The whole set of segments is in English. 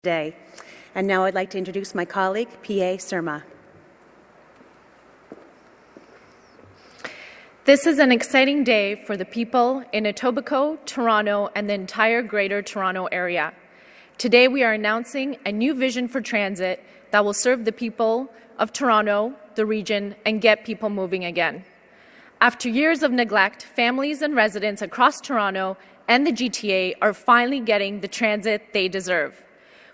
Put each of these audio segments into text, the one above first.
today. And now I'd like to introduce my colleague, P.A. Surma. This is an exciting day for the people in Etobicoke, Toronto, and the entire Greater Toronto Area. Today we are announcing a new vision for transit that will serve the people of Toronto, the region, and get people moving again. After years of neglect, families and residents across Toronto and the GTA are finally getting the transit they deserve.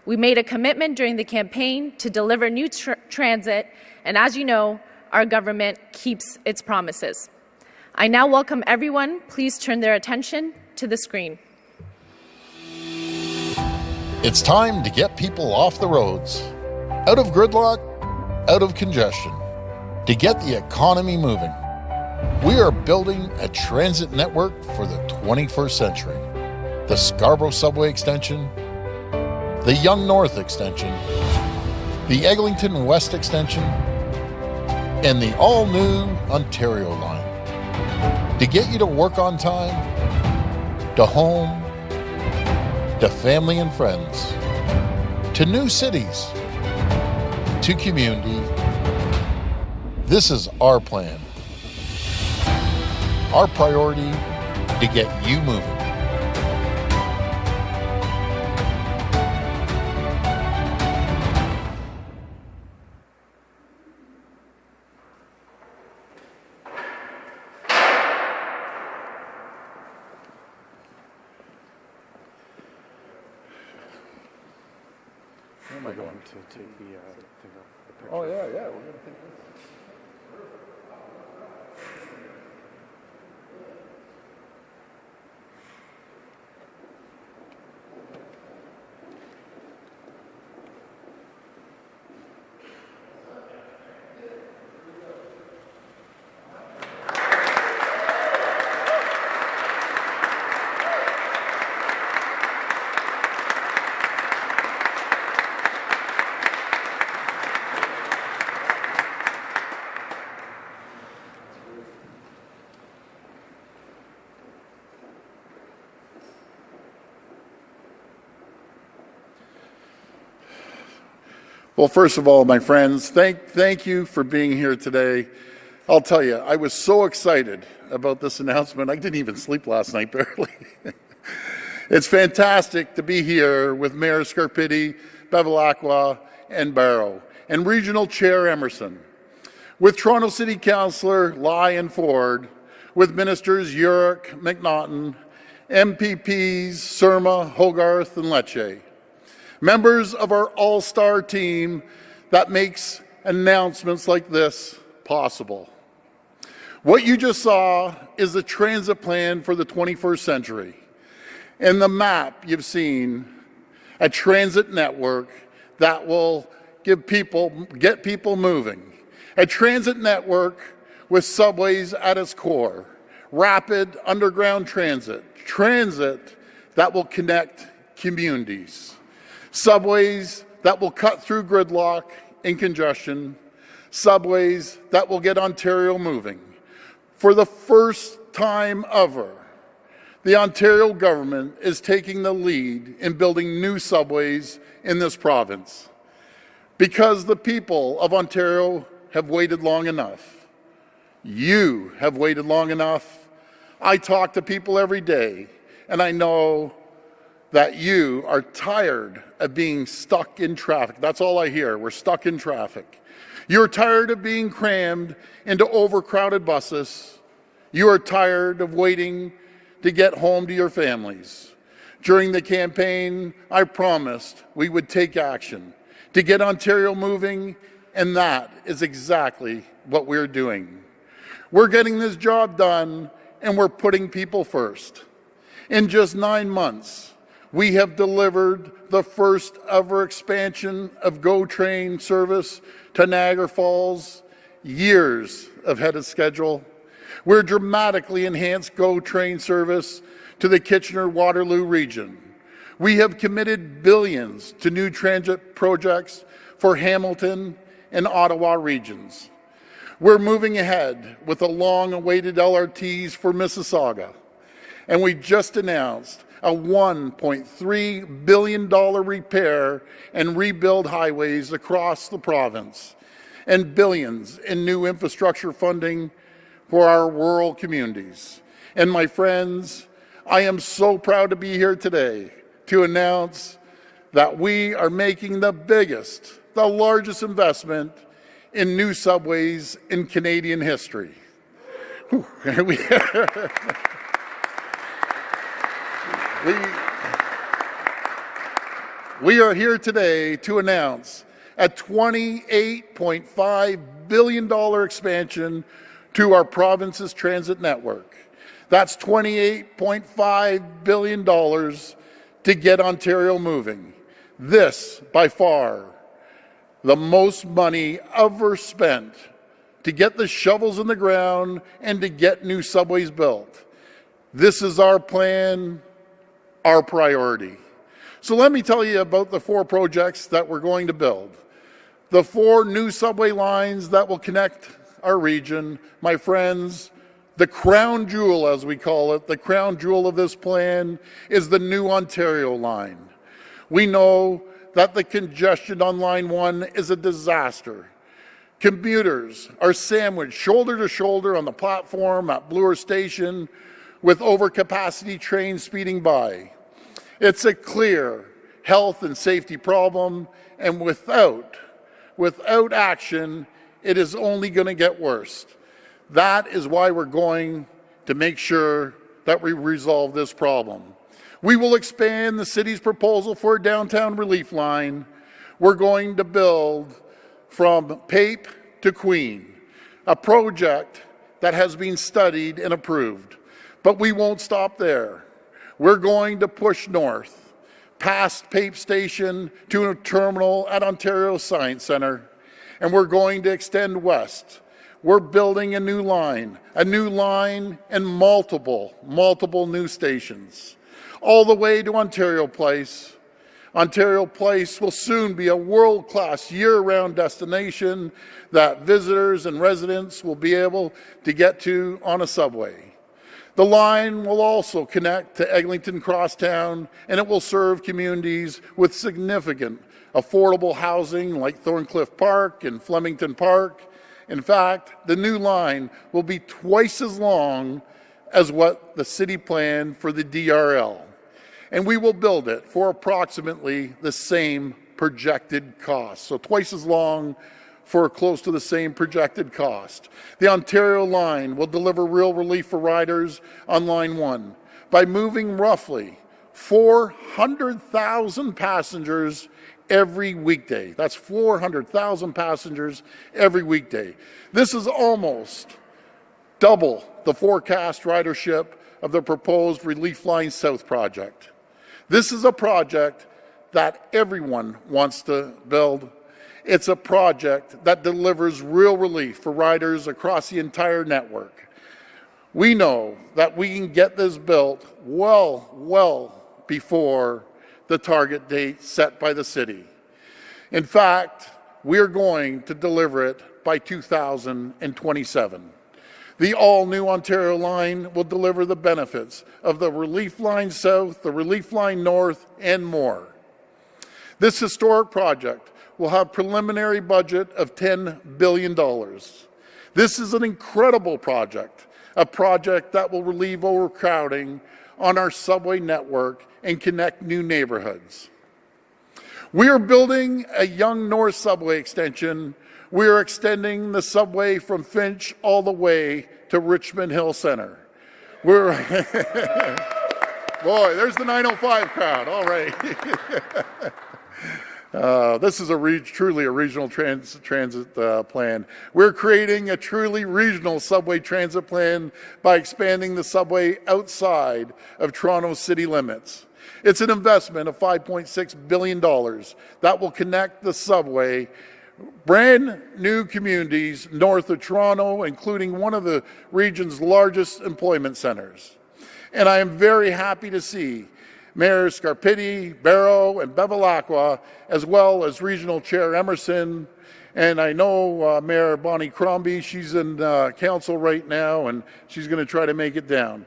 We made a commitment during the campaign to deliver new transit, and as you know, our government keeps its promises. I now welcome everyone. Please turn their attention to the screen. It's time to get people off the roads, out of gridlock, out of congestion, to get the economy moving. We are building a transit network for the 21st century. The Scarborough Subway Extension, the Yonge North Extension, the Eglinton West Extension, and the all-new Ontario line. To get you to work on time, to home, to family and friends, to new cities, to community. This is our plan. Our priority to get you moving. Where am I going to take the picture? Oh, yeah, we're going to take this. Well, first of all, my friends, thank you for being here today. I'll tell you, I was so excited about this announcement. I didn't even sleep last night, barely. It's fantastic to be here with Mayor Scarpitti, Bevilacqua, and Barrow, and Regional Chair Emerson, with Toronto City Councillor Lai and Ford, with Ministers Yurek, McNaughton, MPPs Surma, Hogarth, and Lecce. Members of our all-star team that makes announcements like this possible. What you just saw is the transit plan for the 21st century. In the map you've seen a transit network that will get people moving. A transit network with subways at its core. Rapid underground transit that will connect communities. Subways that will cut through gridlock and congestion. Subways that will get Ontario moving. For the first time ever, the Ontario government is taking the lead in building new subways in this province. Because the people of Ontario have waited long enough. You have waited long enough. I talk to people every day, and I know that you are tired of being stuck in traffic. That's all I hear. We're stuck in traffic. You're tired of being crammed into overcrowded buses. You are tired of waiting to get home to your families. During the campaign, I promised we would take action to get Ontario moving, and that is exactly what we're doing. We're getting this job done, and we're putting people first. In just 9 months, we have delivered the first ever expansion of GO train service to Niagara Falls, years ahead of schedule. We're dramatically enhanced GO train service to the Kitchener-Waterloo region. We have committed billions to new transit projects for Hamilton and Ottawa regions. We're moving ahead with the long-awaited LRTs for Mississauga. And we just announced a $1.3 billion repair and rebuild highways across the province, and billions in new infrastructure funding for our rural communities. And my friends, I am so proud to be here today to announce that we are making the biggest, the largest investment in new subways in Canadian history. We are here today to announce a $28.5 billion expansion to our province's transit network. That's $28.5 billion to get Ontario moving. This, by far, the most money ever spent to get the shovels in the ground and to get new subways built. This is our plan, our priority. So let me tell you about the 4 projects that we're going to build. The 4 new subway lines that will connect our region. My friends, the crown jewel, as we call it, the crown jewel of this plan is the new Ontario line. We know that the congestion on line 1 is a disaster. Commuters are sandwiched shoulder to shoulder on the platform at Bloor Station with overcapacity trains speeding by. It's a clear health and safety problem, and without action, it is only going to get worse. That is why we're going to make sure that we resolve this problem. We will expand the city's proposal for a downtown relief line. We're going to build from Pape to Queen, a project that has been studied and approved. But we won't stop there. We're going to push north, past Pape Station to a terminal at Ontario Science Centre, and we're going to extend west. We're building a new line and multiple new stations, all the way to Ontario Place. Ontario Place will soon be a world-class year-round destination that visitors and residents will be able to get to on a subway. The line will also connect to Eglinton Crosstown, and it will serve communities with significant affordable housing like Thorncliffe Park and Flemington Park. In fact, the new line will be twice as long as what the city planned for the DRL. And we will build it for approximately the same projected cost. So twice as long for close to the same projected cost. The Ontario line will deliver real relief for riders on line 1 by moving roughly 400,000 passengers every weekday. That's 400,000 passengers every weekday. This is almost double the forecast ridership of the proposed Relief Line South project. This is a project that everyone wants to build. It's a project that delivers real relief for riders across the entire network. We know that we can get this built well before the target date set by the city. In fact, we're going to deliver it by 2027. The all-new Ontario line will deliver the benefits of the Relief Line South, the Relief Line North, and more. This historic project will have preliminary budget of $10 billion. This is an incredible project, a project that will relieve overcrowding on our subway network and connect new neighborhoods. We are building a Yonge North subway extension. We are extending the subway from Finch all the way to Richmond Hill Centre. Boy, there's the 905 crowd. All right. This is truly a regional transit plan. We're creating a truly regional subway transit plan by expanding the subway outside of Toronto's city limits. It's an investment of $5.6 billion that will connect the subway brand new communities north of Toronto, including one of the region's largest employment centers. And I am very happy to see Mayor Scarpitti, Barrow, and Bevilacqua, as well as Regional Chair Emerson. And I know Mayor Bonnie Crombie, she's in council right now, and she's going to try to make it down.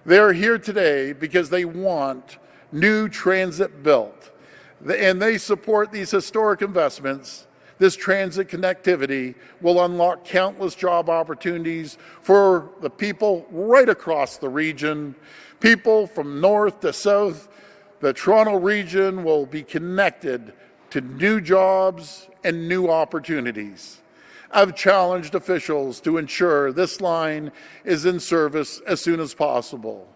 They're here today because they want new transit built. And they support these historic investments. This transit connectivity will unlock countless job opportunities for the people right across the region. People from north to south, the Toronto region will be connected to new jobs and new opportunities. I've challenged officials to ensure this line is in service as soon as possible.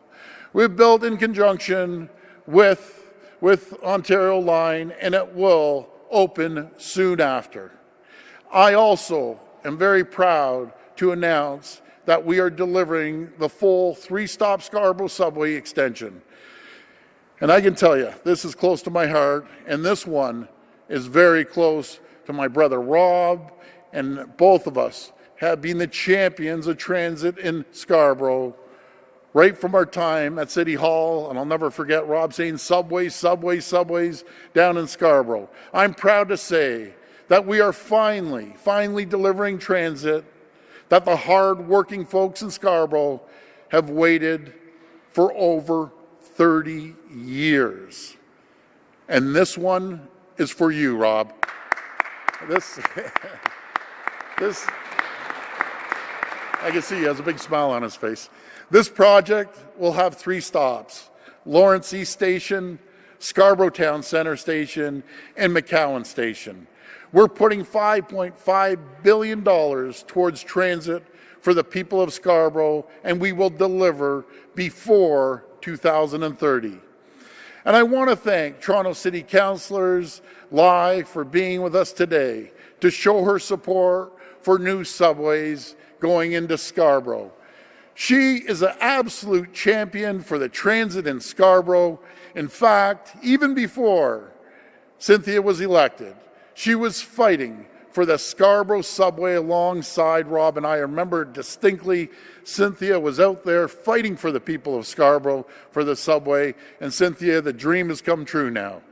We've built in conjunction with Ontario Line, and it will open soon after. I also am very proud to announce that we are delivering the full 3-stop Scarborough subway extension. And I can tell you, this is close to my heart, and this one is very close to my brother Rob, and both of us have been the champions of transit in Scarborough right from our time at City Hall, and I'll never forget Rob saying subways, subways, subways down in Scarborough. I'm proud to say that we are finally delivering transit that the hard-working folks in Scarborough have waited for over 30 years. And this one is for you, Rob. This I can see he has a big smile on his face. This project will have 3 stops: Lawrence East Station, Scarborough Town Centre Station, and McNaughton Station. We're putting $5.5 billion towards transit for the people of Scarborough, and we will deliver before 2030. And I want to thank Toronto City Councillors Lai for being with us today to show her support for new subways going into Scarborough. She is an absolute champion for the transit in Scarborough. In fact, even before Cynthia was elected, she was fighting for the Scarborough subway alongside Rob and I. Remember distinctly, Cynthia was out there fighting for the people of Scarborough for the subway. And Cynthia, the dream has come true now.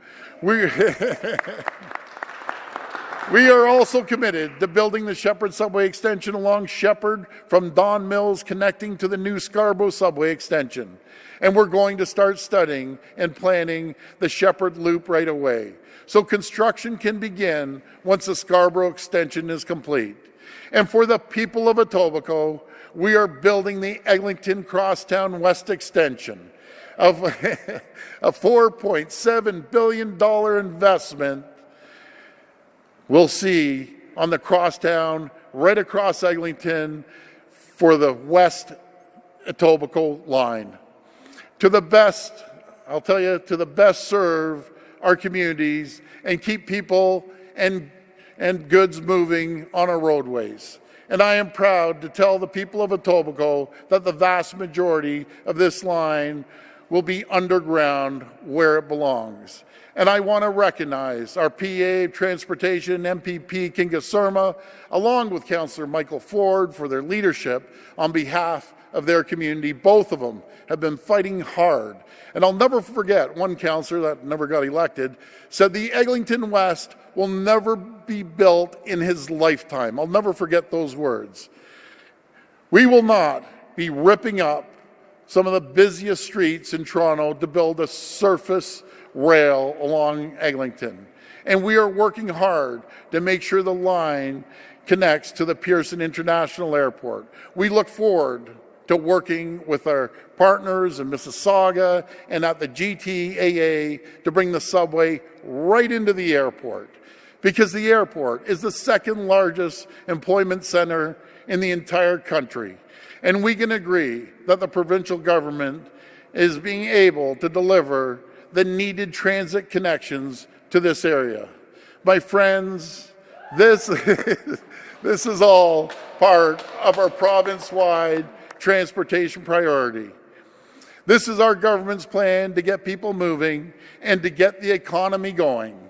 We are also committed to building the Sheppard subway extension along Sheppard from Don Mills, connecting to the new Scarborough subway extension. And we're going to start studying and planning the Sheppard loop right away, so construction can begin once the Scarborough extension is complete. And for the people of Etobicoke, we are building the Eglinton Crosstown West extension of a $4.7 billion investment we'll see on the crosstown right across Eglinton for the West Etobicoke line. To the best, I'll tell you, to the best serve our communities and keep people and goods moving on our roadways. And I am proud to tell the people of Etobicoke that the vast majority of this line will be underground where it belongs. And I want to recognize our PA Transportation MPP Kingasirma, along with Councillor Michael Ford, for their leadership on behalf of their community. Both of them have been fighting hard. And I'll never forget, one councillor that never got elected said the Eglinton West will never be built in his lifetime. I'll never forget those words. We will not be ripping up some of the busiest streets in Toronto to build a surface rail along Eglinton. And we are working hard to make sure the line connects to the Pearson International Airport. We look forward to working with our partners in Mississauga and at the GTAA to bring the subway right into the airport, because the airport is the second largest employment center in the entire country. And we can agree that the provincial government is being able to deliver the needed transit connections to this area. My friends, this is all part of our province-wide transportation priority. This is our government's plan to get people moving and to get the economy going.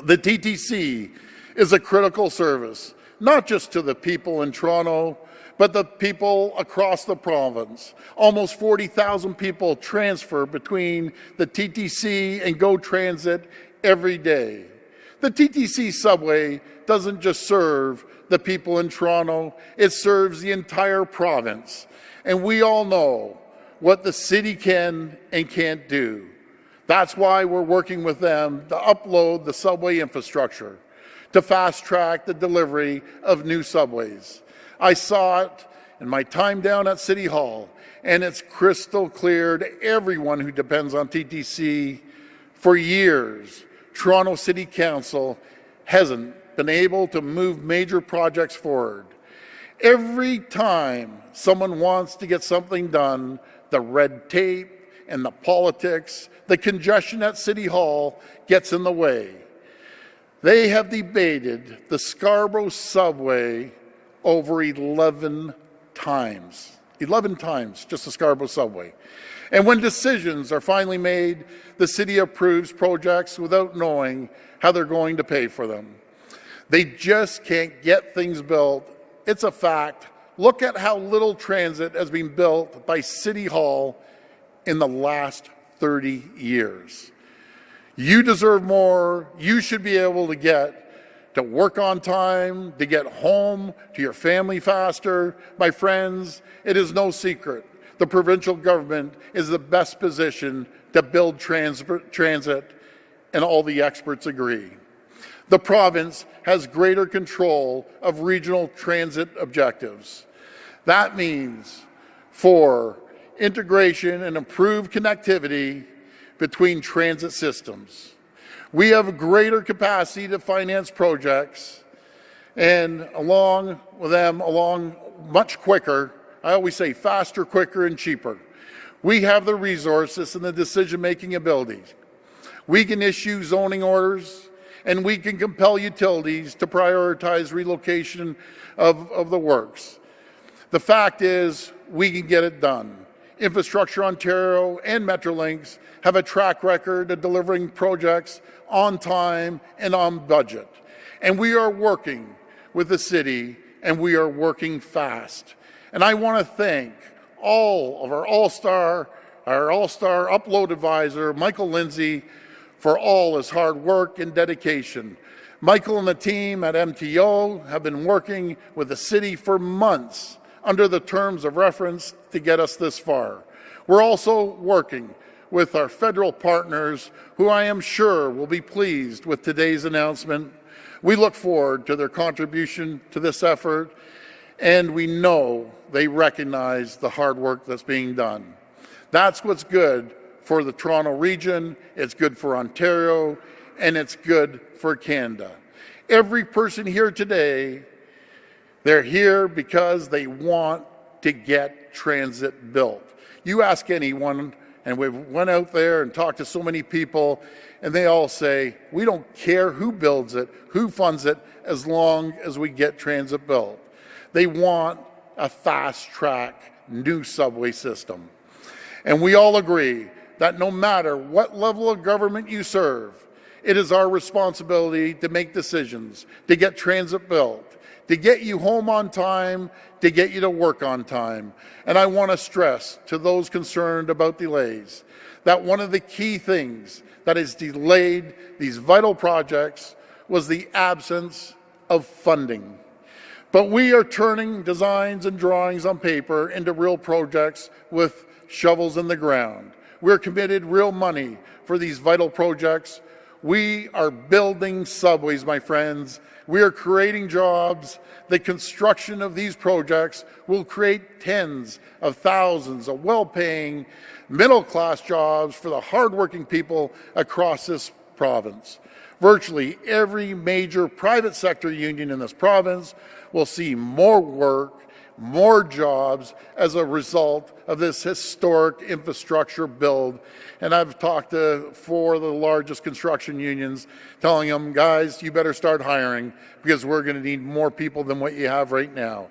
The TTC is a critical service, not just to the people in Toronto, but the people across the province. Almost 40,000 people transfer between the TTC and GO Transit every day. The TTC subway doesn't just serve the people in Toronto, it serves the entire province. And we all know what the city can and can't do. That's why we're working with them to upload the subway infrastructure, to fast-track the delivery of new subways. I saw it in my time down at City Hall, and it's crystal clear to everyone who depends on TTC. For years, Toronto City Council hasn't been able to move major projects forward. Every time someone wants to get something done, the red tape and the politics, the congestion at City Hall gets in the way. They have debated the Scarborough subway over 11 times. 11 times, just the Scarborough subway. And when decisions are finally made, the city approves projects without knowing how they're going to pay for them. They just can't get things built. It's a fact. Look at how little transit has been built by City Hall in the last 30 years. You deserve more. You should be able to get to work on time, to get home to your family faster. My friends, it is no secret. The provincial government is the best position to build transit, and all the experts agree. The province has greater control of regional transit objectives. That means for integration and improved connectivity between transit systems. We have greater capacity to finance projects, and along with them, along much quicker. I always say faster, quicker, and cheaper. We have the resources and the decision-making ability. We can issue zoning orders, and we can compel utilities to prioritize relocation of the works. The fact is, we can get it done. Infrastructure Ontario and Metrolinx have a track record of delivering projects on time and on budget. And we are working with the city, and we are working fast. And I want to thank all of our all-star upload advisor, Michael Lindsay, for all his hard work and dedication. Michael and the team at MTO have been working with the city for months under the terms of reference to get us this far. We're also working with our federal partners, who I am sure will be pleased with today's announcement. We look forward to their contribution to this effort, and we know they recognize the hard work that's being done. That's what's good for the Toronto region, it's good for Ontario, and it's good for Canada. Every person here today, they're here because they want to get transit built. You ask anyone, and we've went out there and talked to so many people, and they all say, we don't care who builds it, who funds it, as long as we get transit built. They want a fast-track new subway system. And we all agree that no matter what level of government you serve, it is our responsibility to make decisions, to get transit built, to get you home on time, to get you to work on time. And I want to stress to those concerned about delays that one of the key things that has delayed these vital projects was the absence of funding. But we are turning designs and drawings on paper into real projects with shovels in the ground. We're committed real money for these vital projects. We are building subways, my friends. We are creating jobs. The construction of these projects will create tens of thousands of well-paying, middle-class jobs for the hardworking people across this province. Virtually every major private sector union in this province will see more work, more jobs as a result of this historic infrastructure build. And I've talked to 4 of the largest construction unions, telling them, guys, you better start hiring because we're going to need more people than what you have right now.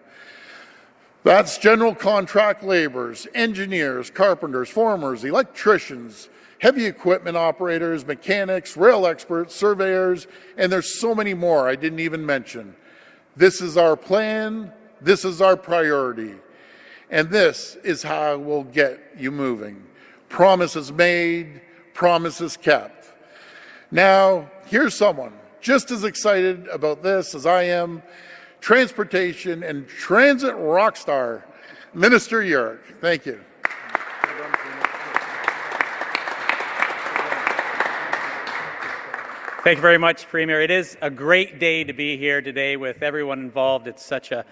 That's general contract laborers, engineers, carpenters, formers, electricians, heavy equipment operators, mechanics, rail experts, surveyors, and there's so many more I didn't even mention. This is our plan. This is our priority, and this is how we'll get you moving. Promises made, promises kept. Now, here's someone just as excited about this as I am, transportation and transit rock star, Minister Yurek. Thank you. Thank you very much, Premier. It is a great day to be here today with everyone involved. It's such a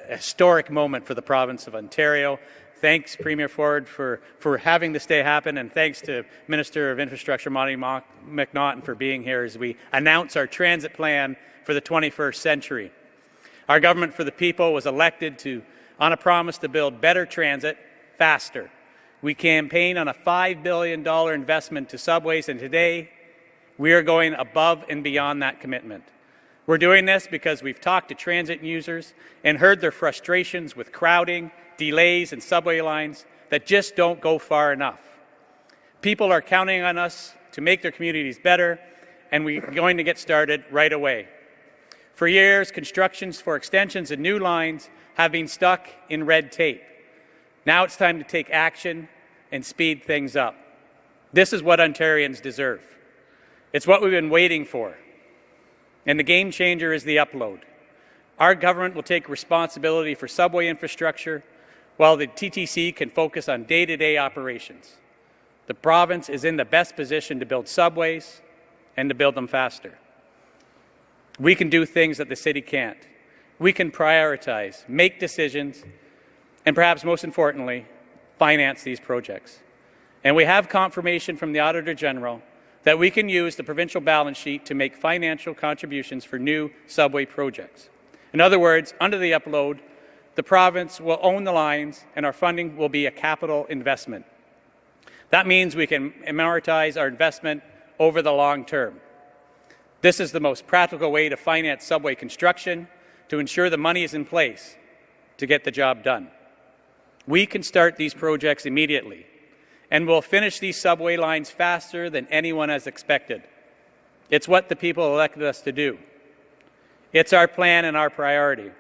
historic moment for the province of Ontario. Thanks, Premier Ford, for having this day happen, and thanks to Minister of Infrastructure, McNaughton, for being here as we announce our transit plan for the 21st century. Our government for the people was elected on a promise to build better transit faster. We campaigned on a $5 billion investment to subways, and today we are going above and beyond that commitment. We're doing this because we've talked to transit users and heard their frustrations with crowding, delays, and subway lines that just don't go far enough. People are counting on us to make their communities better, and we're going to get started right away. For years, constructions for extensions and new lines have been stuck in red tape. Now it's time to take action and speed things up. This is what Ontarians deserve. It's what we've been waiting for. And the game changer is the upload. Our government will take responsibility for subway infrastructure while the TTC can focus on day-to-day operations. The province is in the best position to build subways and to build them faster. We can do things that the city can't. We can prioritize, make decisions, and perhaps most importantly, finance these projects. And we have confirmation from the Auditor General that we can use the provincial balance sheet to make financial contributions for new subway projects. In other words, under the upload, the province will own the lines and our funding will be a capital investment. That means we can amortize our investment over the long term. This is the most practical way to finance subway construction to ensure the money is in place to get the job done. We can start these projects immediately, and we'll finish these subway lines faster than anyone has expected. It's what the people elected us to do. It's our plan and our priority.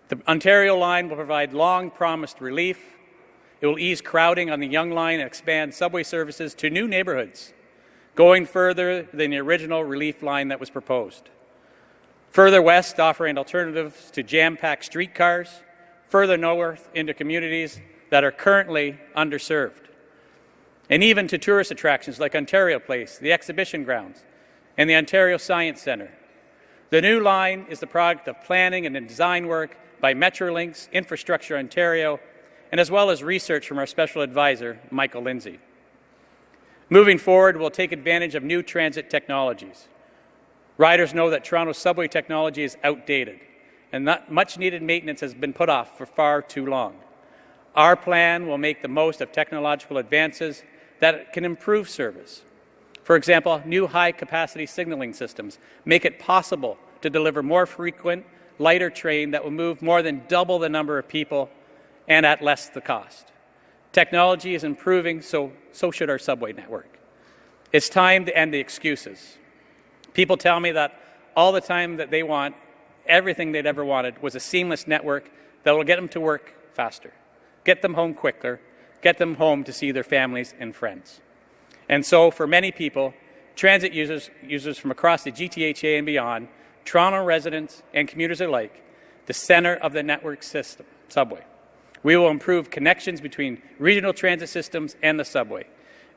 The Ontario line will provide long-promised relief. It will ease crowding on the Yonge line and expand subway services to new neighbourhoods, going further than the original relief line that was proposed. Further west, offering alternatives to jam-packed streetcars, further north into communities that are currently underserved, and even to tourist attractions like Ontario Place, the Exhibition Grounds, and the Ontario Science Centre. The new line is the product of planning and design work by Metrolinx, Infrastructure Ontario, and as well as research from our special advisor, Michael Lindsay. Moving forward, we'll take advantage of new transit technologies. Riders know that Toronto's subway technology is outdated, and that much-needed maintenance has been put off for far too long. Our plan will make the most of technological advances that can improve service. For example, new high-capacity signaling systems make it possible to deliver more frequent, lighter train that will move more than double the number of people and at less the cost. Technology is improving, so should our subway network. It's time to end the excuses. People tell me that all the time that they want, everything they'd ever wanted was a seamless network that will get them to work faster, get them home quicker, get them home to see their families and friends. And so for many people, transit users from across the GTHA and beyond, Toronto residents and commuters alike, the center of the network system, subway. We will improve connections between regional transit systems and the subway.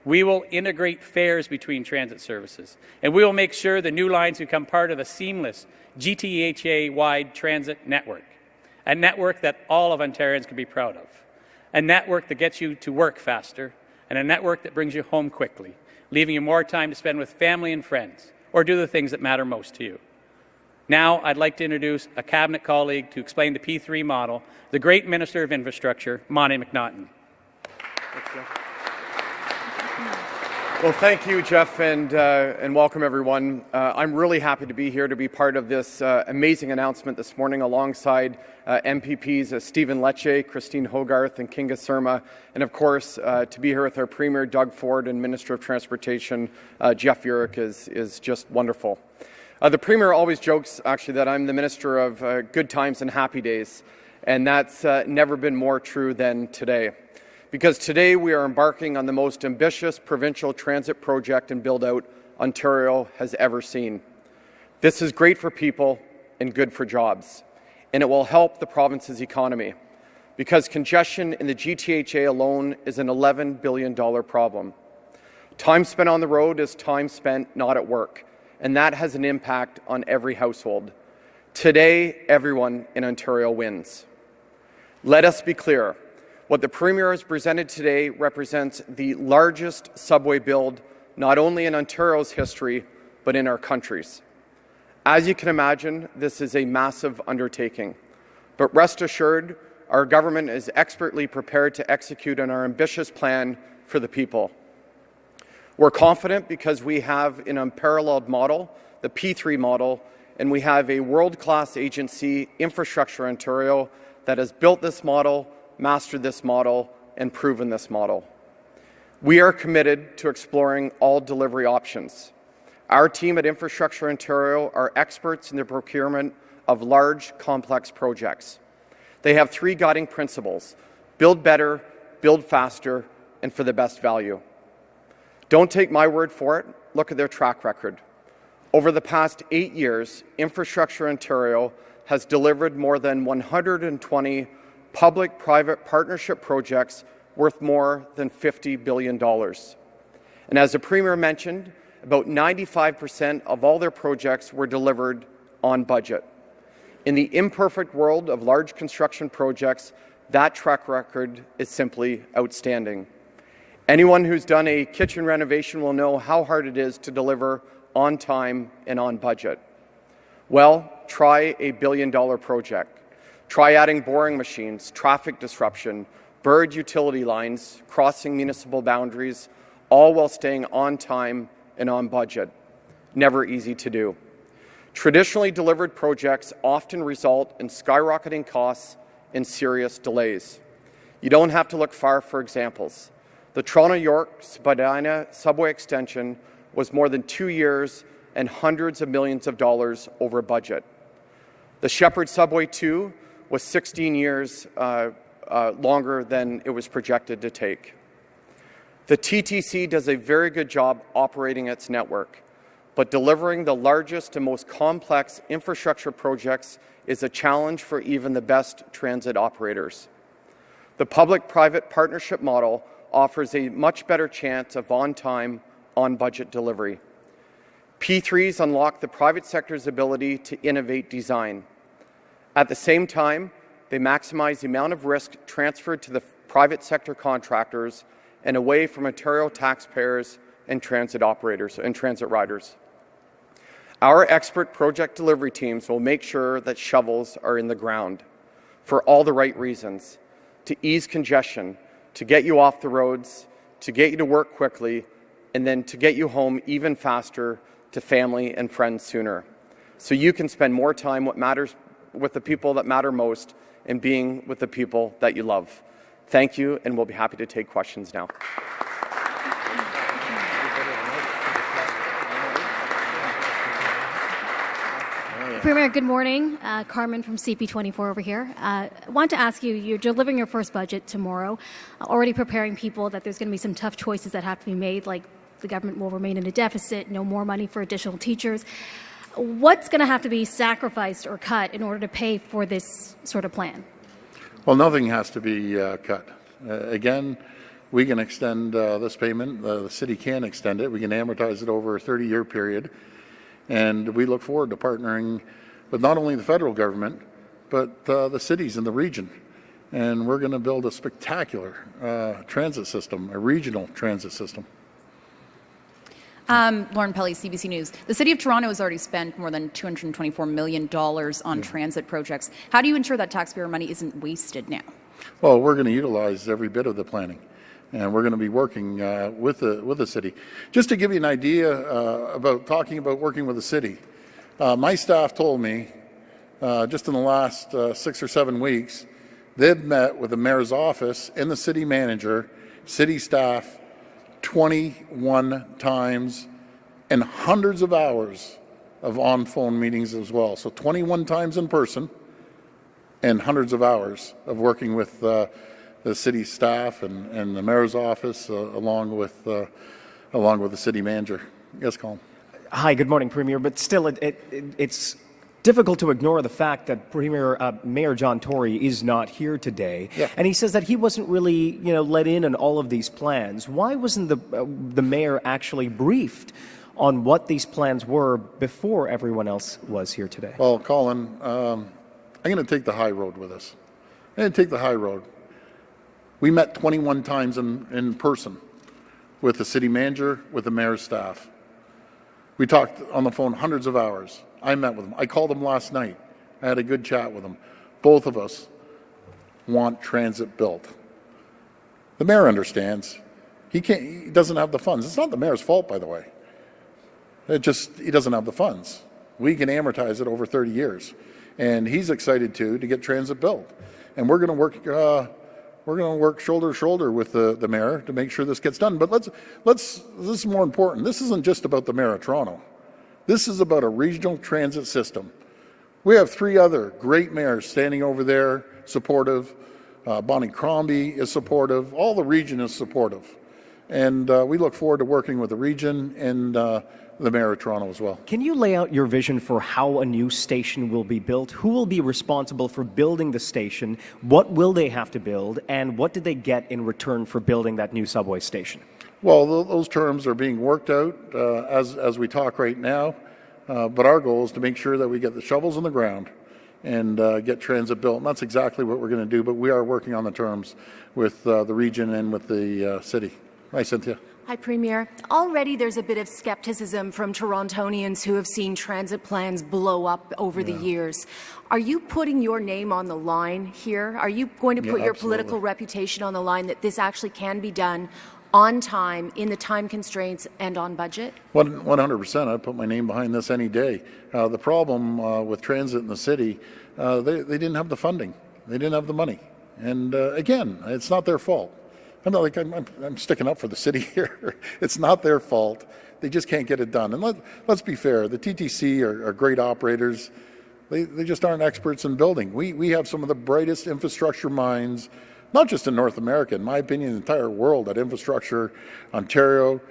We will integrate fares between transit services, and we will make sure the new lines become part of a seamless GTHA-wide transit network, a network that all of Ontarians can be proud of, a network that gets you to work faster, and a network that brings you home quickly, leaving you more time to spend with family and friends, or do the things that matter most to you. Now, I'd like to introduce a Cabinet colleague to explain the P3 model, the great Minister of Infrastructure, McNaughton. Well, thank you, Jeff, and welcome, everyone. I'm really happy to be here to be part of this amazing announcement this morning alongside MPPs Stephen Lecce, Christine Hogarth, and Kinga Surma, and of course, to be here with our Premier, Doug Ford, and Minister of Transportation, Jeff Yurek, is just wonderful. The Premier always jokes, actually, that I'm the Minister of good times and happy days, and that's never been more true than today. Because today we are embarking on the most ambitious provincial transit project and build-out Ontario has ever seen. This is great for people and good for jobs, and it will help the province's economy, because congestion in the GTHA alone is an $11 billion problem. Time spent on the road is time spent not at work, and that has an impact on every household. Today, everyone in Ontario wins. Let us be clear. What the Premier has presented today represents the largest subway build not only in Ontario's history, but in our country's. As you can imagine, this is a massive undertaking. But rest assured, our government is expertly prepared to execute on our ambitious plan for the people. We're confident because we have an unparalleled model, the P3 model, and we have a world-class agency, Infrastructure Ontario, that has built this model, mastered this model, and proven this model. We are committed to exploring all delivery options. Our team at Infrastructure Ontario are experts in the procurement of large, complex projects. They have three guiding principles: build better, build faster, and for the best value. Don't take my word for it. Look at their track record. Over the past 8 years, Infrastructure Ontario has delivered more than 120 public-private partnership projects worth more than $50 billion. And as the Premier mentioned, about 95% of all their projects were delivered on budget. In the imperfect world of large construction projects, that track record is simply outstanding. Anyone who's done a kitchen renovation will know how hard it is to deliver on time and on budget. Well, try a billion-dollar project. Try adding boring machines, traffic disruption, buried utility lines, crossing municipal boundaries, all while staying on time and on budget. Never easy to do. Traditionally delivered projects often result in skyrocketing costs and serious delays. You don't have to look far for examples. The Toronto-York Spadina subway extension was more than 2 years and hundreds of millions of dollars over budget. The Shepherd Subway 2 was 16 years longer than it was projected to take. The TTC does a very good job operating its network, but delivering the largest and most complex infrastructure projects is a challenge for even the best transit operators. The public-private partnership model offers a much better chance of on-time, on-budget delivery. P3s unlock the private sector's ability to innovate design. At the same time, they maximize the amount of risk transferred to the private sector contractors and away from Ontario taxpayers and transit operators and transit riders. Our expert project delivery teams will make sure that shovels are in the ground for all the right reasons: to ease congestion, to get you off the roads, to get you to work quickly, and then to get you home even faster to family and friends sooner, so you can spend more time with the people that matter most and being with the people that you love. Thank you, and we'll be happy to take questions now. Premier, good morning. Carmen from CP24 over here. I want to ask you, you're delivering your first budget tomorrow, already preparing people that there's going to be some tough choices that have to be made, like the government will remain in a deficit, no more money for additional teachers. What's going to have to be sacrificed or cut in order to pay for this sort of plan? Well, nothing has to be cut. Again, we can extend this payment. The city can extend it. We can amortize it over a 30-year period. And we look forward to partnering with not only the federal government, but the cities in the region. And we're going to build a spectacular transit system, a regional transit system. Lauren Pelly, CBC News. The City of Toronto has already spent more than $224 million on transit projects. How do you ensure that taxpayer money isn't wasted now? Well, we're going to utilize every bit of the planning, and we're going to be working with the city. Just to give you an idea about working with the city, my staff told me just in the last 6 or 7 weeks, they've met with the mayor's office and the city manager, city staff, 21 times, and hundreds of hours of on-phone meetings as well. So 21 times in person and hundreds of hours of working with the city staff and the mayor's office along with the city manager. Yes, Colin. Hi, good morning, Premier. But still, it's difficult to ignore the fact that Mayor John Tory is not here today, and he says that he wasn't really, let in on all of these plans. Why wasn't the mayor actually briefed on what these plans were before everyone else was here today? Well, Colin, I'm going to take the high road with this. I'm going to take the high road. We met 21 times in person with the city manager, with the mayor's staff. We talked on the phone hundreds of hours. I met with them. I called them last night. I had a good chat with them. Both of us want transit built. The mayor understands. He doesn't have the funds. It's not the mayor's fault, by the way. He doesn't have the funds. We can amortize it over 30 years. And he's excited to get transit built. And we're going to work shoulder to shoulder with the mayor to make sure this gets done. But this is more important. This isn't just about the mayor of Toronto. This is about a regional transit system. We have 3 other great mayors standing over there, supportive. Bonnie Crombie is supportive. All the region is supportive. And we look forward to working with the region and the mayor of Toronto as well. Can you lay out your vision for how a new station will be built? Who will be responsible for building the station? What will they have to build? And what did they get in return for building that new subway station? Well, those terms are being worked out as we talk right now. But our goal is to make sure that we get the shovels in the ground and get transit built. And that's exactly what we're going to do. But we are working on the terms with the region and with the city. Hi, Cynthia. Hi, Premier. Already there's a bit of skepticism from Torontonians who have seen transit plans blow up over the years. Are you putting your name on the line here? Are you going to put your political reputation on the line that this actually can be done on time, in the time constraints, and on budget? 100%. I'd put my name behind this any day. The problem with transit in the city, they didn't have the funding. They didn't have the money. And again, it's not their fault. I'm sticking up for the city here. It's not their fault. They just can't get it done. And let's be fair. The TTC are great operators. They just aren't experts in building. We have some of the brightest infrastructure minds, not just in North America, in my opinion, the entire world at Infrastructure Ontario.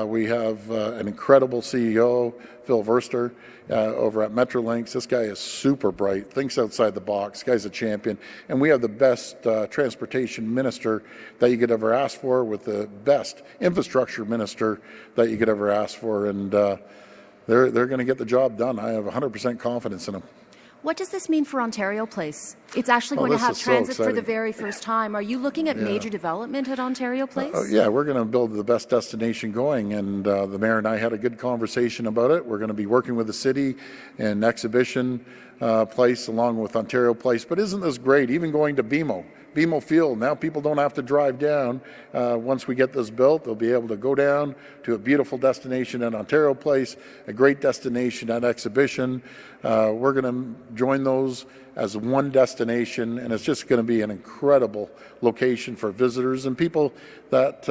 We have an incredible CEO, Phil Verster, over at Metrolinx. This guy is super bright, thinks outside the box. This guy's a champion. And we have the best transportation minister that you could ever ask for, with the best infrastructure minister that you could ever ask for. And they're going to get the job done. I have 100% confidence in them. What does this mean for Ontario Place? It's actually going to have transit for the very first time. Are you looking at major development at Ontario Place? Yeah, we're going to build the best destination going, and the mayor and I had a good conversation about it. We're going to be working with the city and Exhibition Place along with Ontario Place. But isn't this great? Even going to BMO Field, now people don't have to drive down. Once we get this built, they'll be able to go down to a beautiful destination at Ontario Place, a great destination at Exhibition. We're going to join those as one destination, and it's just going to be an incredible location for visitors and people that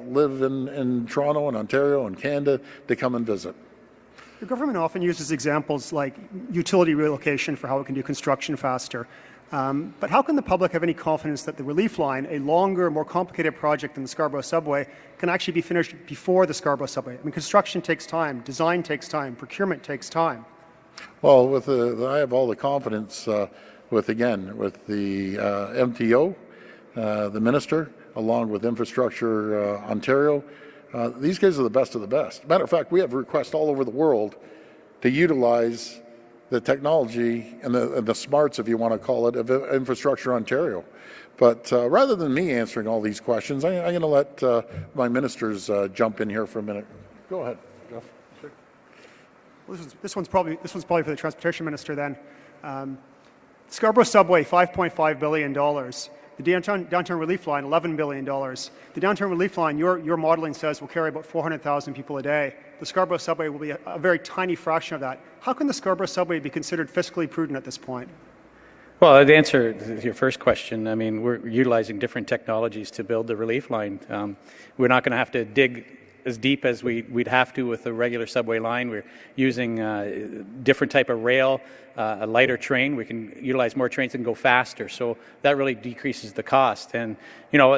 live in Toronto and Ontario and Canada to come and visit. The government often uses examples like utility relocation for how it can do construction faster. But how can the public have any confidence that the relief line, a longer, more complicated project than the Scarborough Subway, can actually be finished before the Scarborough Subway? I mean, construction takes time, design takes time, procurement takes time. Well, I have all the confidence with the MTO, the minister, along with Infrastructure Ontario. These guys are the best of the best. Matter of fact, we have requests all over the world to utilize the technology and the smarts, if you want to call it, of Infrastructure Ontario. But rather than me answering all these questions, I'm going to let my ministers jump in here for a minute. Go ahead, Jeff. Sure. Well, this one's probably for the Transportation Minister then. Scarborough Subway, $5.5 billion. The downtown relief line, $11 billion. The downtown relief line, your modeling says, will carry about 400,000 people a day. The Scarborough Subway will be a very tiny fraction of that. How can the Scarborough Subway be considered fiscally prudent at this point? Well, to answer your first question, I mean, we're utilizing different technologies to build the relief line. We're not going to have to dig as deep as we'd have to with a regular subway line. We're using different type of rail, a lighter train. We can utilize more trains and go faster, so that really decreases the cost. And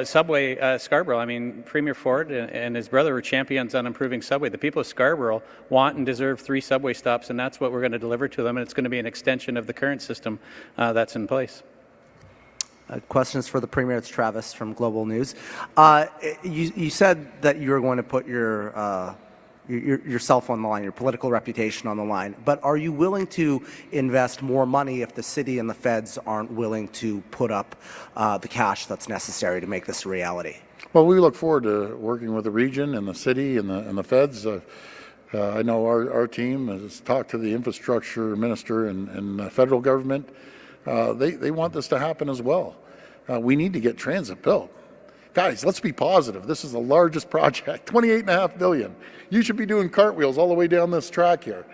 subway Scarborough, I mean, Premier Ford and his brother were champions on improving subway. The people of Scarborough want and deserve 3 subway stops, and that's what we're going to deliver to them, and it's going to be an extension of the current system that's in place. Questions for the Premier. It's Travis from Global News. You said that you were going to put yourself on the line, your political reputation on the line, but are you willing to invest more money if the city and the feds aren't willing to put up the cash that's necessary to make this a reality? Well, we look forward to working with the region and the city and the feds. I know our team has talked to the infrastructure minister and the federal government. They want this to happen as well. We need to get transit built. Guys, let's be positive. This is the largest project, $28.5 billion. You should be doing cartwheels all the way down this track here.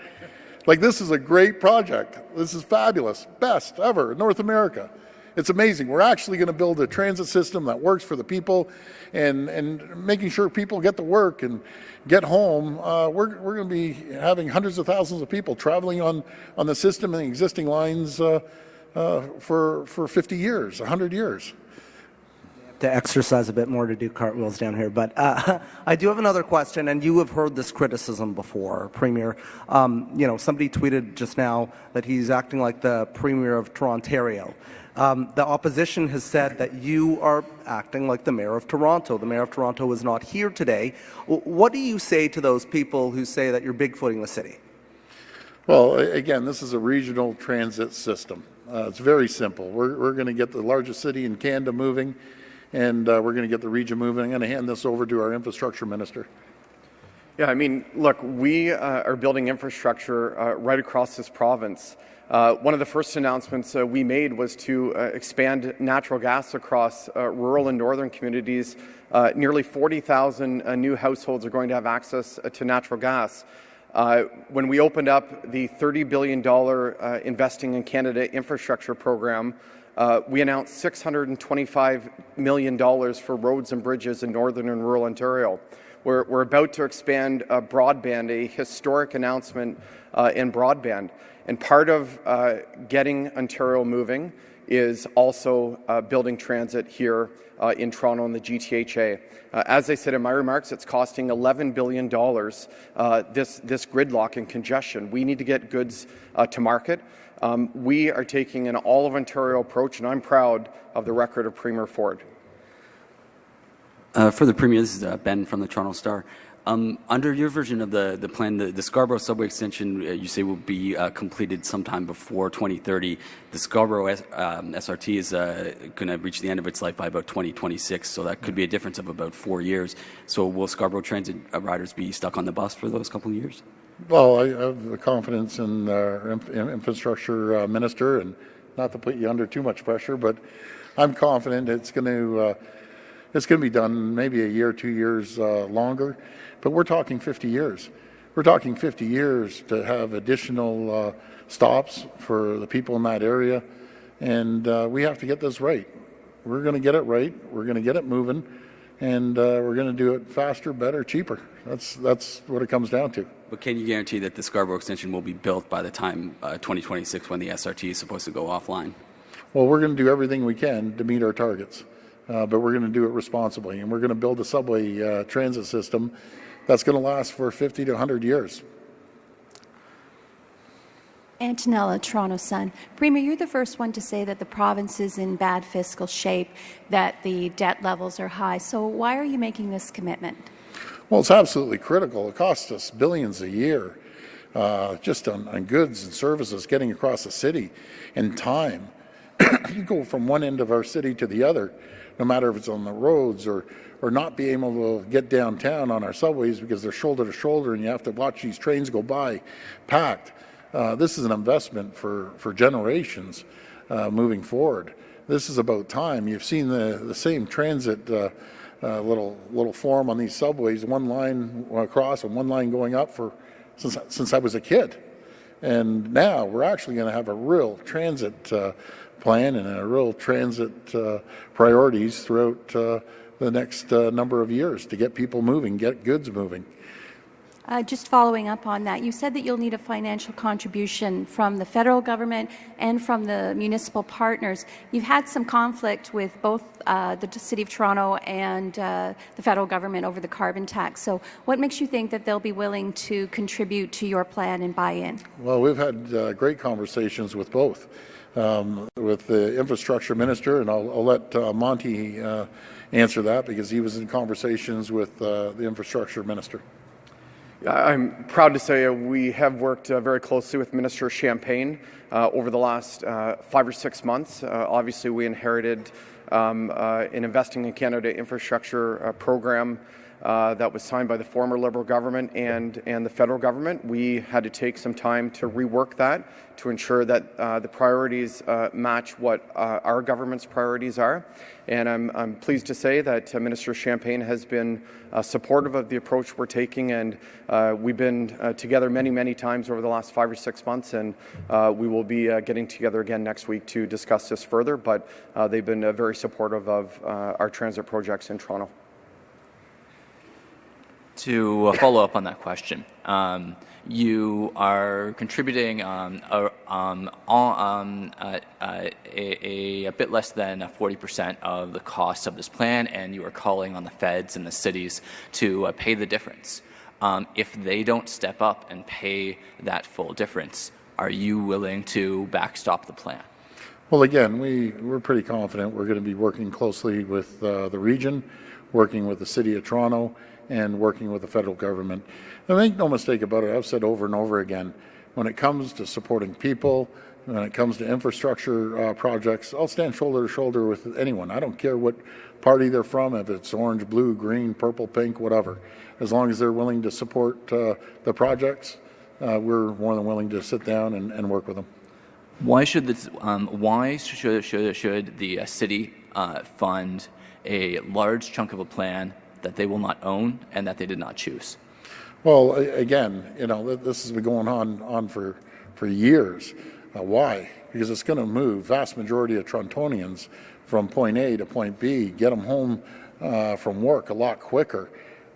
Like, this is a great project. This is fabulous. Best ever in North America. It's amazing. We're actually going to build a transit system that works for the people and making sure people get to work and get home. We're going to be having hundreds of thousands of people traveling on the system and the existing lines for 50 years, 100 years. To exercise a bit more to do cartwheels down here. But I do have another question, and you have heard this criticism before, Premier. Somebody tweeted just now that he's acting like the Premier of Toronto. The opposition has said that you are acting like the Mayor of Toronto. The Mayor of Toronto is not here today. What do you say to those people who say that you're bigfooting the city? Well, again, this is a regional transit system. It's very simple. We're going to get the largest city in Canada moving, and we're going to get the region moving. I'm going to hand this over to our infrastructure minister. Yeah, I mean, look, we are building infrastructure right across this province. One of the first announcements we made was to expand natural gas across rural and northern communities. Nearly 40,000 new households are going to have access to natural gas. When we opened up the $30 billion Investing in Canada infrastructure program, we announced $625 million for roads and bridges in northern and rural Ontario. We're about to expand broadband, a historic announcement in broadband. And part of getting Ontario moving is also building transit here in Toronto and the GTHA. As I said in my remarks, it's costing $11 billion, this gridlock and congestion. We need to get goods to market. We are taking an all-of-Ontario approach, and I'm proud of the record of Premier Ford. For the Premier, this is Ben from the Toronto Star. Under your version of the plan, the Scarborough subway extension, you say will be completed sometime before 2030. The Scarborough SRT is going to reach the end of its life by about 2026, so that could be a difference of about 4 years. So will Scarborough transit riders be stuck on the bus for those couple of years? Well, I have the confidence in our infrastructure minister, and not to put you under too much pressure, but I'm confident it's going to be done maybe a year, 2 years longer, but we're talking 50 years. We're talking 50 years to have additional stops for the people in that area, and we have to get this right. We're going to get it right. We're going to get it moving, and we're going to do it faster, better, cheaper. That's what it comes down to. But can you guarantee that the Scarborough extension will be built by the time 2026, when the SRT is supposed to go offline? Well, we're going to do everything we can to meet our targets. But we're going to do it responsibly, and we're going to build a subway transit system that's going to last for 50 to 100 years. Antonella, Toronto Sun. Premier, you're the first one to say that the province is in bad fiscal shape, that the debt levels are high. So why are you making this commitment? Well, it's absolutely critical. It costs us billions a year just on goods and services getting across the city and time. You go from one end of our city to the other, no matter if it's on the roads or not being able to get downtown on our subways because they're shoulder to shoulder and you have to watch these trains go by packed. This is an investment for generations moving forward. This is about time. You've seen the same transit little form on these subways, one line across and one line going up since I was a kid. And now we're actually going to have a real transit plan and a real transit priorities throughout the the next number of years to get people moving, get goods moving. Just following up on that, you said that you'll need a financial contribution from the federal government and from the municipal partners. You've had some conflict with both the City of Toronto and the federal government over the carbon tax. So what makes you think that they'll be willing to contribute to your plan and buy in? Well, we've had great conversations with both, with the infrastructure minister, and I'll let Monty answer that because he was in conversations with the infrastructure minister. I'm proud to say we have worked very closely with Minister Champagne over the last 5 or 6 months. Obviously, we inherited an Investing in Canada infrastructure program that was signed by the former Liberal government and the federal government. We had to take some time to rework that to ensure that the priorities match what our government's priorities are. And I'm pleased to say that Minister Champagne has been supportive of the approach we're taking, and we've been together many times over the last 5 or 6 months, and we will be getting together again next week to discuss this further, but they've been very supportive of our transit projects in Toronto. To follow up on that question, you are contributing a bit less than 40% of the cost of this plan, and you are calling on the feds and the cities to pay the difference. If they don't step up and pay that full difference, are you willing to backstop the plan? Well, again, we're pretty confident we're going to be working closely with the region, working with the City of Toronto, and working with the federal government. And make no mistake about it, I've said over and over again, when it comes to supporting people, when it comes to infrastructure projects, I'll stand shoulder to shoulder with anyone. I don't care what party they're from, if it's orange, blue, green, purple, pink, whatever. As long as they're willing to support the projects, we're more than willing to sit down and work with them. Why should the city fund a large chunk of a plan that they will not own and that they did not choose? Well, again, this has been going on for years. Why? Because it's going to move vast majority of Torontonians from point A to point B, get them home from work a lot quicker.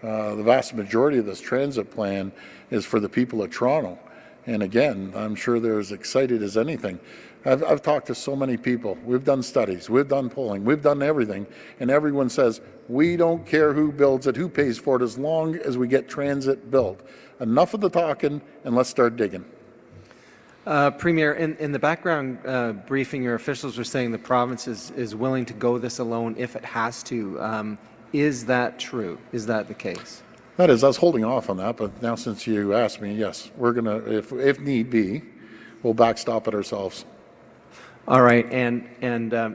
The vast majority of this transit plan is for the people of Toronto. And again, I'm sure they're as excited as anything. I've talked to so many people. We've done studies, we've done polling, we've done everything, and everyone says, we don't care who builds it, who pays for it, as long as we get transit built. Enough of the talking, and let's start digging. Premier, in the background briefing, your officials were saying the province is willing to go this alone if it has to. Is that true? Is that the case? That is, I was holding off on that, but now since you asked me, yes, we're going to, if need be, we'll backstop it ourselves. All right, and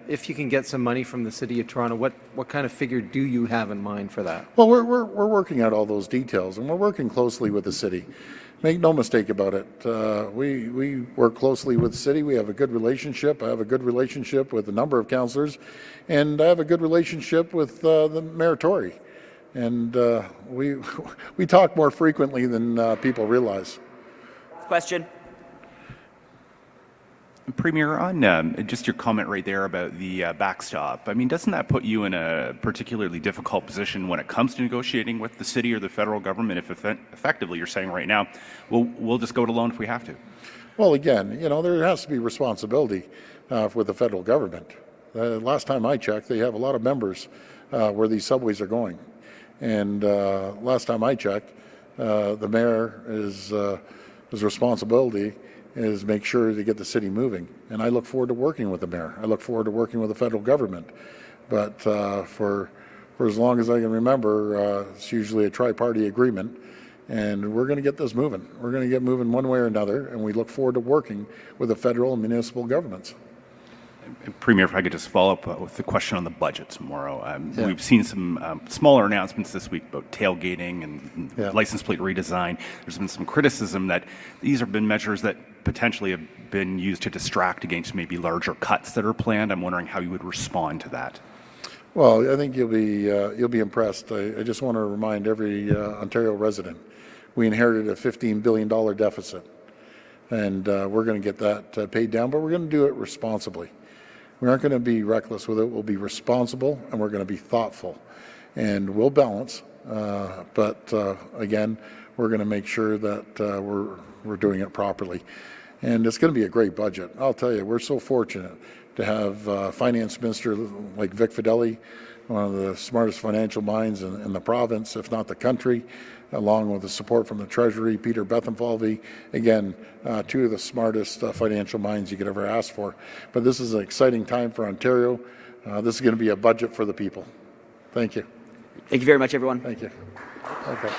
if you can get some money from the City of Toronto, what kind of figure do you have in mind for that? Well, we're working out all those details, and we're working closely with the city. Make no mistake about it. We work closely with the city. We have a good relationship. I have a good relationship with a number of councillors, and I have a good relationship with the Mayor Tory. And we talk more frequently than people realize. Question. Premier, on just your comment right there about the backstop, I mean, doesn't that put you in a particularly difficult position when it comes to negotiating with the city or the federal government if effectively you're saying right now, we'll just go it alone if we have to? Well, again, there has to be responsibility with the federal government. Last time I checked, they have a lot of members where these subways are going. And last time I checked, the mayor his responsibility is make sure to get the city moving. And I look forward to working with the mayor. I look forward to working with the federal government. But for as long as I can remember, it's usually a tri-party agreement. And we're going to get this moving. We're going to get moving one way or another. And we look forward to working with the federal and municipal governments. Premier, if I could just follow up with the question on the budget tomorrow. We've seen some smaller announcements this week about tailgating and license plate redesign. There's been some criticism that these have been measures that potentially have been used to distract against maybe larger cuts that are planned. I'm wondering how you would respond to that. Well, I think you'll be impressed. I just want to remind every Ontario resident, we inherited a $15 billion deficit, and we're going to get that paid down, but we're going to do it responsibly. We aren't going to be reckless with it. We'll be responsible, and we're going to be thoughtful. and we'll balance. But again, we're going to make sure that we're doing it properly. And it's going to be a great budget. I'll tell you, we're so fortunate to have Finance Minister like Vic Fideli, one of the smartest financial minds in the province, if not the country, along with the support from the Treasury, Peter Bethenfalvey. Again, two of the smartest financial minds you could ever ask for. But this is an exciting time for Ontario. This is going to be a budget for the people. Thank you. Thank you very much, everyone. Thank you. Okay.